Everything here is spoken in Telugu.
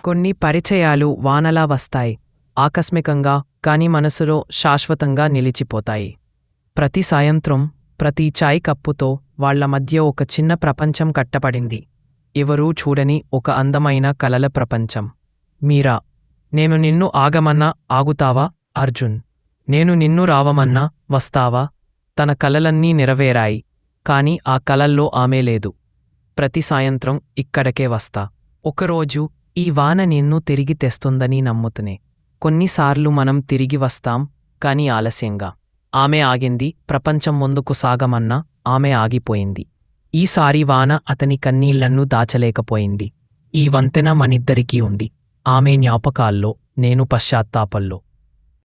కొన్ని పరిచయాలు వానలా వస్తాయి, ఆకస్మికంగా, కాని మనసులో శాశ్వతంగా నిలిచిపోతాయి. ప్రతి సాయంత్రం, ప్రతి చాయ్ కప్పుతో వాళ్ల మధ్య ఒక చిన్న ప్రపంచం కట్టపడింది. ఎవరూ చూడని ఒక అందమైన కలల ప్రపంచం. మీరా, నేను నిన్ను ఆగమన్నా ఆగుతావా? అర్జున్, నేను నిన్ను రావమన్నా వస్తావా? తన కలలన్నీ నెరవేరాయి, కాని ఆ కలల్లో ఆమె లేదు. ప్రతి సాయంత్రం ఇక్కడకే వస్తా. ఒకరోజు ఈ వాన నిన్ను తిరిగి తెస్తుందని నమ్ముతునే. కొన్నిసార్లు మనం తిరిగి వస్తాం, కాని ఆలస్యంగా. ఆమె ఆగింది, ప్రపంచం ముందుకు సాగమన్నా ఆమె ఆగిపోయింది. ఈసారి వాన అతని కన్నీళ్లను దాచలేకపోయింది. ఈ వంతెన మనిద్దరికీ ఉంది. ఆమె జ్ఞాపకాల్లో, నేను పశ్చాత్తాపంలో.